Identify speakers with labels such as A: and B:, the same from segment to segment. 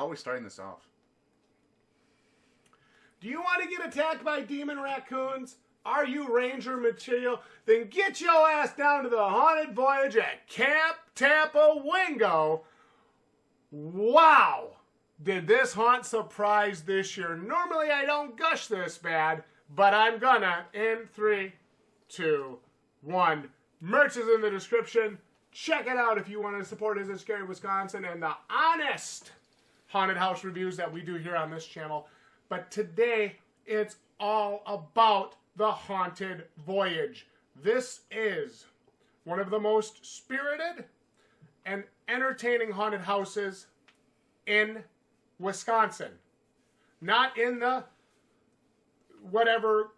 A: How are we starting this off?
B: Do you want to get attacked by demon raccoons? Are you ranger material? Then get your ass down to the Haunted Voyage at Camp Tapawingo. Wow! Did this haunt surprise this year? Normally I don't gush this bad, but I'm gonna. In 3, 2, 1. Merch is in the description. Check it out if you want to support Is It Scary Wisconsin and the honest haunted house reviews that we do here on this channel. But today, it's all about the Haunted Voyage. This is one of the most spirited and entertaining haunted houses in Wisconsin. Not in the whatever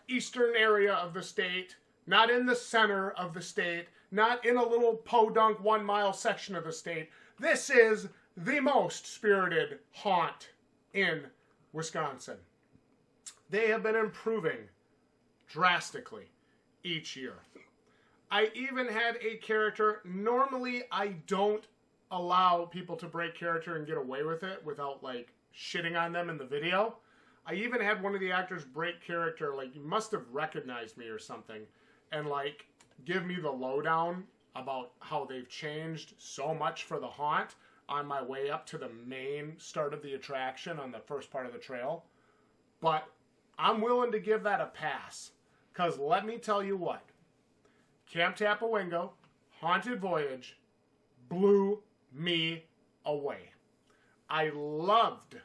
B: eastern area of the state, not in the center of the state, not in a little podunk 1 mile section of the state. This is the most spirited haunt in Wisconsin. They have been improving drastically each year. I even had a character. Normally, I don't allow people to break character and get away with it without, like, shitting on them in the video. I even had one of the actors break character, like, you must have recognized me or something, and, like, give me the lowdown about how they've changed so much for the haunt on my way up to the main start of the attraction on the first part of the trail. But I'm willing to give that a pass, because let me tell you what, Camp Tapawingo, Haunted Voyage, blew me away. I loved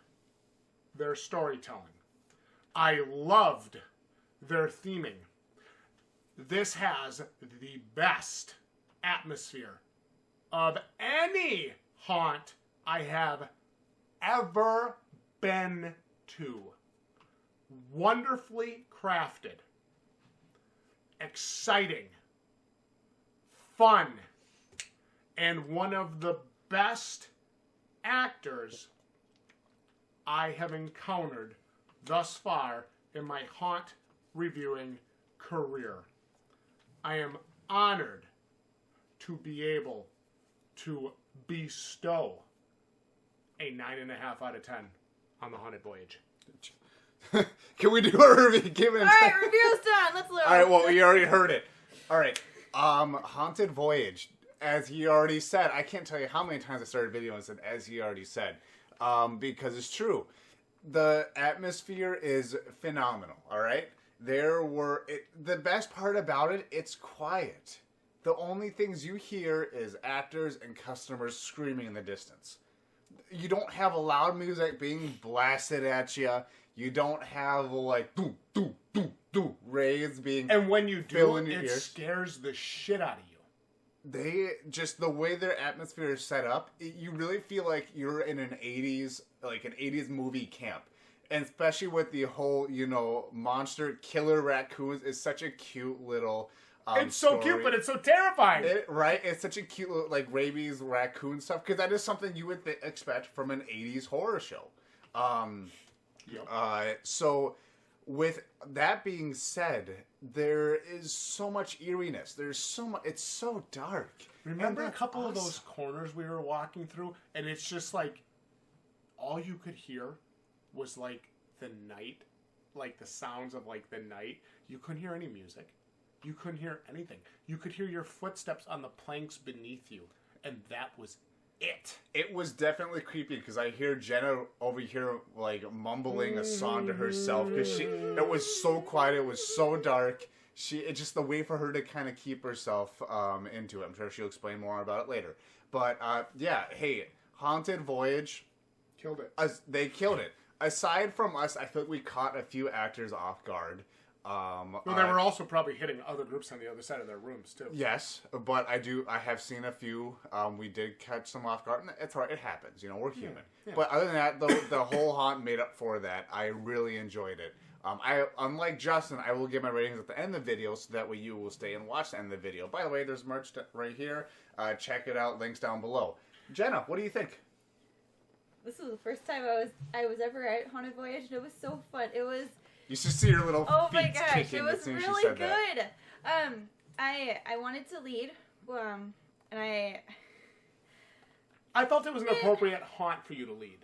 B: their storytelling. I loved their theming. This has the best atmosphere of any haunt I have ever been to. Wonderfully crafted, exciting, fun, and one of the best actors I have encountered thus far in my haunt reviewing career. I am honored to be able to bestow a 9.5 out of 10 on the Haunted Voyage.
A: Can we do a review?
C: All right, review's done. Let's learn.
A: All right, well, we already heard it. All right, Haunted Voyage. As he already said, I can't tell you how many times I started a video and said, as he already said, because it's true. The atmosphere is phenomenal, all right? The best part about it, it's quiet. The only things you hear is actors and customers screaming in the distance. You don't have a loud music being blasted at you. You don't have, like, do, do, do, do, rays being...
B: And when you do, it
A: ears.
B: scares the shit out of you.
A: The way their atmosphere is set up, you really feel like you're in an 80s movie camp. And especially with the whole, monster killer raccoons is such a cute little
B: it's so
A: story.
B: cute, but it's so terrifying.
A: Right? It's such a cute little, like, rabies raccoon stuff, because that is something you would expect from an 80s horror show. So, with that being said, there is so much eeriness. There's so much. It's so dark.
B: Remember a couple of those corners we were walking through, and it's just like all you could hear was like the night, like the sounds of like the night. You couldn't hear any music. You couldn't hear anything. You could hear your footsteps on the planks beneath you, and that was it.
A: It was definitely creepy because I hear Jenna over here like mumbling a song to herself because it was so quiet. It was so dark. It's just the way for her to kind of keep herself into it. I'm sure she'll explain more about it later. But yeah, hey, Haunted Voyage
B: killed it.
A: They killed it. Aside from us, I feel like we caught a few actors off guard.
B: Well, they were also probably hitting other groups on the other side of their rooms too.
A: Yes, but I have seen a few. We did catch some off guard, and it's all right. It happens. We're human. Yeah. But other than that, the whole haunt made up for that. I really enjoyed it. Unlike Justin, I will give my ratings at the end of the video, so that way you will stay and watch the end of the video. By the way, there's merch right here. Check it out. Links down below. Jenna, what do you think?
C: This was the first time I was ever at Haunted Voyage, and it was so fun. It was.
A: You should see your little
C: oh
A: feet
C: my gosh,
A: kicking
C: it was
A: as soon as
C: really
A: she said
C: good.
A: That.
C: I wanted to lead, and
B: I felt it was an appropriate haunt for you to lead.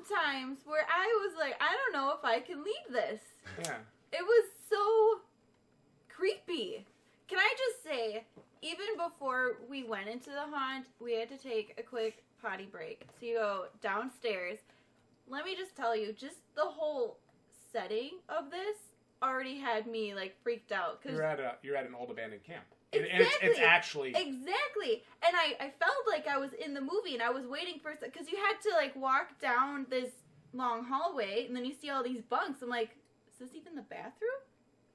C: times where I was like, I don't know if I can leave this.
B: Yeah.
C: It was so creepy. Can I just say, even before we went into the haunt, we had to take a quick potty break. So you go downstairs. Let me just tell you, just the whole setting of this already had me like freaked out.
B: You're at an old abandoned camp.
C: Exactly.
B: And it's actually...
C: Exactly. And I felt like I was in the movie and I was waiting for... Because you had to, like, walk down this long hallway and then you see all these bunks. I'm like, is this even the bathroom?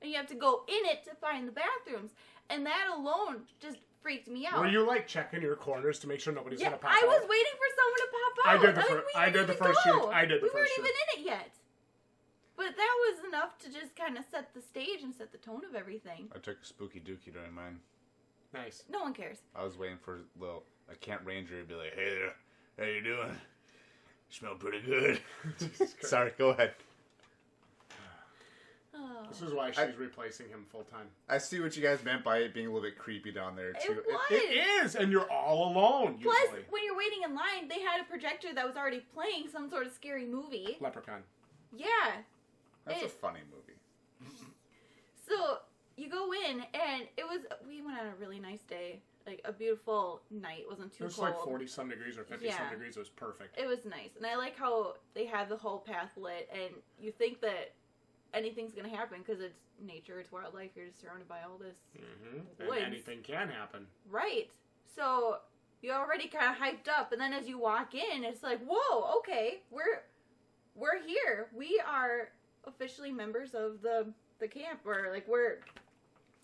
C: And you have to go in it to find the bathrooms. And that alone just freaked me out.
B: Were you, like, checking your corners to make sure nobody's going to pop out?
C: I was waiting for someone to pop out.
B: I did the first shoot.
C: We weren't even in it yet. But that was enough to just kind of set the stage and set the tone of everything.
A: I took a spooky dookie during mine.
B: Nice.
C: No one cares.
A: I was waiting for a camp ranger to be like, "Hey there, how you doing? You smell pretty good." Sorry, go ahead.
C: Oh.
B: This is why she's replacing him full time.
A: I see what you guys meant by it being a little bit creepy down there too.
C: It was.
B: It is, and you're all alone.
C: Plus,
B: usually.
C: when you're waiting in line, they had a projector that was already playing some sort of scary movie.
B: Leprechaun.
C: Yeah.
A: That's a funny movie.
C: So you go in, and we went on a really nice day. Like, a beautiful night. It wasn't too cold.
B: It was like 40-some degrees or 50-some degrees. It was perfect.
C: It was nice. And I like how they have the whole path lit, and you think that anything's going to happen because it's nature, it's wildlife. You're just surrounded by all this woods.
B: And anything can happen.
C: Right. So you're already kind of hyped up, and then as you walk in, it's like, whoa, okay, we're here. We are officially members of the camp, or like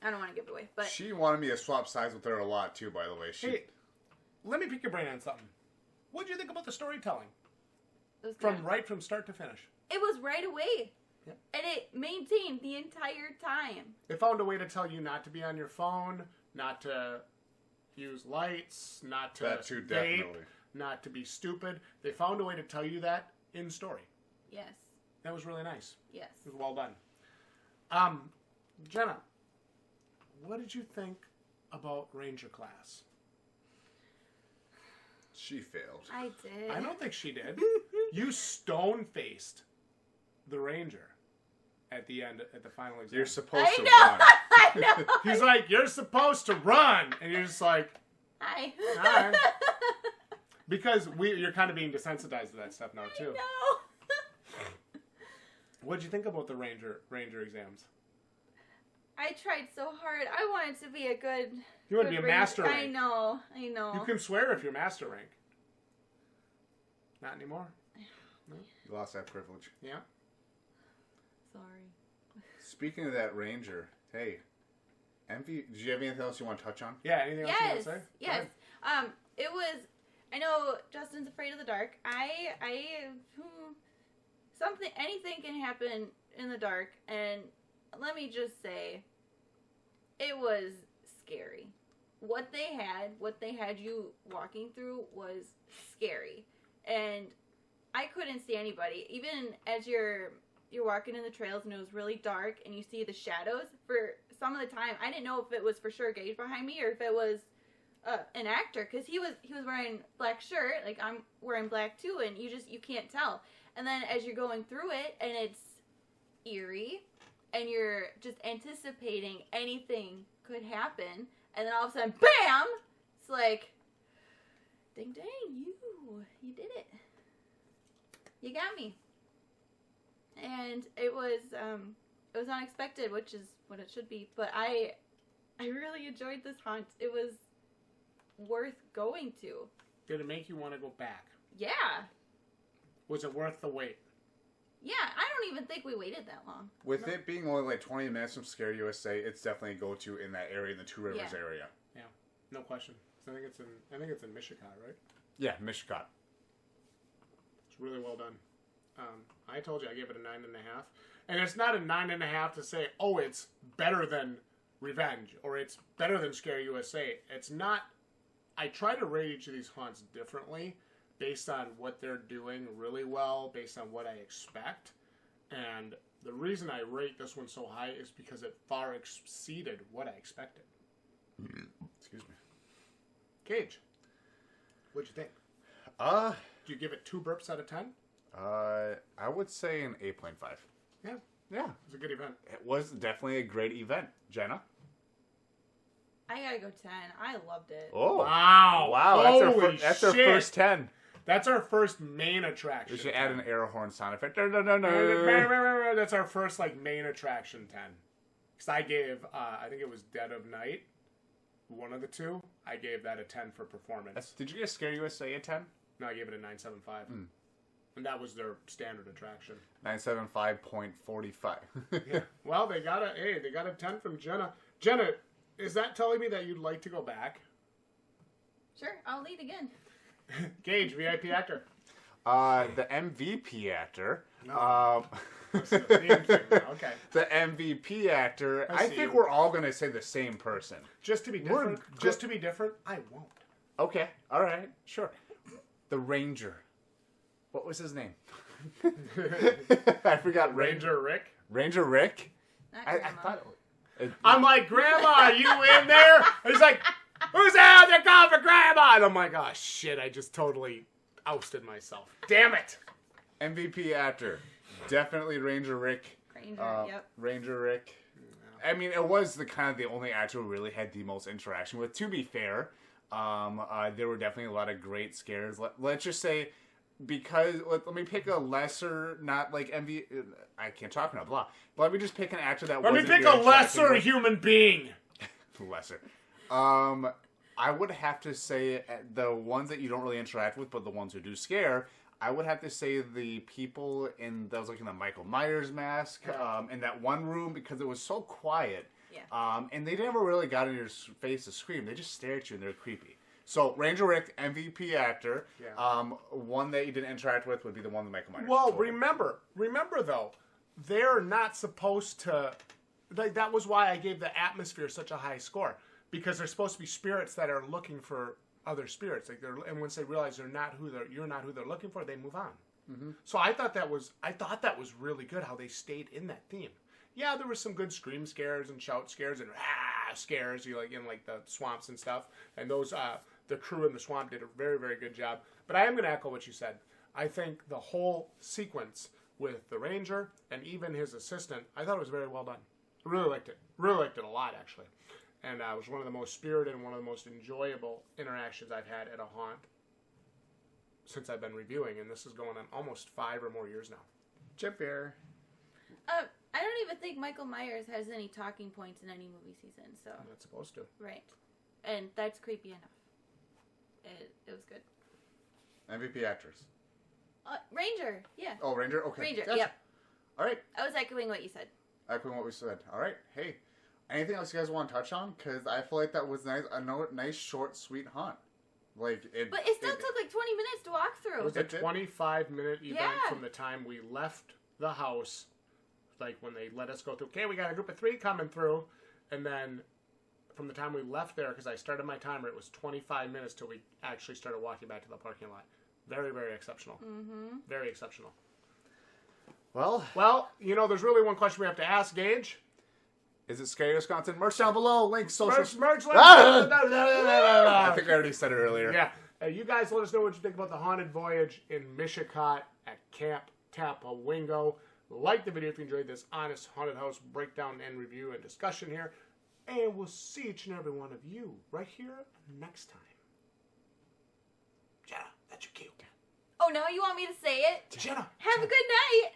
C: I don't want to give it away, but
A: she wanted me to swap sides with her a lot too. By the way,
B: Hey, let me pick your brain on something. What did you think about the storytelling?
C: it was
B: From start to finish.
C: It was right away,
B: Yep.
C: and it maintained the entire time.
B: They found a way to tell you not to be on your phone, not to use lights, not to
A: that too,
B: vape,
A: definitely.
B: not to be stupid. They found a way to tell you that in story.
C: Yes.
B: That was really nice.
C: Yes.
B: It was well done. Jenna, what did you think about Ranger class?
A: She failed.
C: I did.
B: I don't think she did. You stone-faced the Ranger at the end, at the final exam.
A: You're supposed to run.
C: I know.
B: He's like, you're supposed to run. And you're just like,
C: Hi.
B: hi. Because you're kind of being desensitized to that stuff now, too.
C: No.
B: What'd you think about the Ranger exams?
C: I tried so hard. I wanted to be a good...
B: You want to be a
C: good
B: master
C: ranger.
B: rank.
C: I know.
B: You can swear if you're master rank. Not anymore? No?
A: You lost that privilege.
B: Yeah?
C: Sorry.
A: Speaking of that ranger, hey, Envy, did you have anything else you want to touch on?
B: Yeah, anything else you want to say?
C: Yes. It was... I know Justin's afraid of the dark. Anything can happen in the dark, and let me just say, it was scary. What they had you walking through was scary. And I couldn't see anybody. Even as you're walking in the trails and it was really dark and you see the shadows, for some of the time, I didn't know if it was for sure Gage behind me or if it was an actor, because he was wearing black shirt, like I'm wearing black too, and you can't tell. And then as you're going through it, and it's eerie, and you're just anticipating anything could happen, and then all of a sudden, BAM! It's like, ding dang, you did it. You got me. And it was unexpected, which is what it should be. But I really enjoyed this haunt. It was worth going to.
B: Did it make you want to go back?
C: Yeah.
B: Was it worth the wait?
C: Yeah, I don't even think we waited that long.
A: With it being only like 20 minutes from Scary USA, it's definitely a go-to in that area, in the Two Rivers area.
B: Yeah, no question. I think it's in Michigan, right?
A: Yeah, Michigan.
B: It's really well done. I told you I gave it a 9.5, and it's not a 9.5 to say, oh, it's better than Revenge or it's better than Scary USA. It's not. I try to rate each of these haunts differently, based on what they're doing really well, based on what I expect. And the reason I rate this one so high is because it far exceeded what I expected.
A: Excuse me.
B: Cage, what'd you think?
A: Do
B: you give it 2 burps out of 10?
A: I would say an 8.5.
B: Yeah,
A: Yeah,
B: it was a good event.
A: it was definitely a great event. Jenna?
C: I gotta go 10. I loved it.
A: Oh.
B: Wow.
A: Wow, that's our
B: shit.
A: first 10.
B: That's our first main attraction.
A: We should add an air horn sound effect. No.
B: That's our first main attraction 10. Because I gave, I think it was Dead of Night, one of the two. I gave that a 10 for performance.
A: Did you get Scare USA a 10?
B: No, I gave it a 9.75. And that was their standard attraction.
A: 975.45.
B: Yeah. Well, they got a 10 from Jenna. Jenna, is that telling me that you'd like to go back?
C: Sure, I'll lead again.
B: Gage, VIP actor.
A: The MVP actor.
B: No. Okay.
A: The MVP actor. I
B: see
A: think
B: you.
A: we're all going to say the same person.
B: Just to be different, I won't.
A: Okay. All right. Sure. The Ranger. What was his name? I forgot.
B: Ranger Rick.
A: Ranger Rick?
C: Not
A: I
C: Grandma.
A: thought...
B: I'm like, Grandma, are you in there? And he's like, who's out there calling for Grandma? And I'm like, oh, shit, I just totally ousted myself. Damn it.
A: MVP actor. Definitely Ranger Rick.
C: Ranger, yep.
A: Ranger Rick. I mean, it was the only actor who really had the most interaction with. To be fair, there were definitely a lot of great scares. Let's just say, because let me pick a lesser, not like MV. I can't talk now, blah. But let me just pick an actor that.
B: Let me pick a lesser human being.
A: Lesser. I would have to say the ones that you don't really interact with, but the ones who do scare. I would have to say the people that was like in the Michael Myers mask, in that one room, because it was so quiet.
C: Yeah.
A: And they never really got in your face to scream. They just stare at you and they're creepy. So Ranger Rick, MVP actor.
B: Yeah.
A: One that you didn't interact with would be the one that Michael Myers.
B: Well, remember though, they're not supposed to. That was why I gave the atmosphere such a high score, because they're supposed to be spirits that are looking for other spirits. And once they realize you're not who they're looking for, they move on. Mm-hmm. So I thought that was really good how they stayed in that theme. Yeah, there were some good scream scares and shout scares and scares, in the swamps and stuff. And those the crew in the swamp did a very, very good job. But I am going to echo what you said. I think the whole sequence with the ranger and even his assistant, I thought it was very well done. I really liked it. Really liked it a lot, actually. And it was one of the most spirited and one of the most enjoyable interactions I've had at a haunt since I've been reviewing. And this is going on almost 5 or more years now.
A: Chip here.
C: I don't even think Michael Myers has any talking points in any movie season, so.
B: I'm not supposed to.
C: Right. And that's creepy enough. It was good.
A: MVP actress.
C: Ranger, yeah.
A: Oh, Ranger? Okay.
C: Ranger,
A: Gotcha.
C: yep.
A: All right.
C: I was echoing what you said.
A: Echoing what we said. All right. Hey, anything else you guys want to touch on? Because I feel like that was nice. A nice, short, sweet haunt.
C: But it still took like 20 minutes to walk through.
B: It was a 25-minute event from the time we left the house. Like when they let us go through, okay, we got a group of 3 coming through. And then from the time we left there, because I started my timer, it was 25 minutes till we actually started walking back to the parking lot. Very, very exceptional. Mm-hmm. Very exceptional.
A: Well,
B: there's really one question we have to ask, Gage.
A: Is it Scary Wisconsin? Merch down below. Link social.
B: Merch link.
A: I think I already said it earlier.
B: Yeah. You guys let us know what you think about the Haunted Voyage in Mishicot at Camp Tapawingo. Like the video if you enjoyed this honest haunted house breakdown and review and discussion here. And we'll see each and every one of you right here next time. Jenna, that's your cue.
C: Oh, now you want me to say it?
B: Jenna.
C: Have a good night.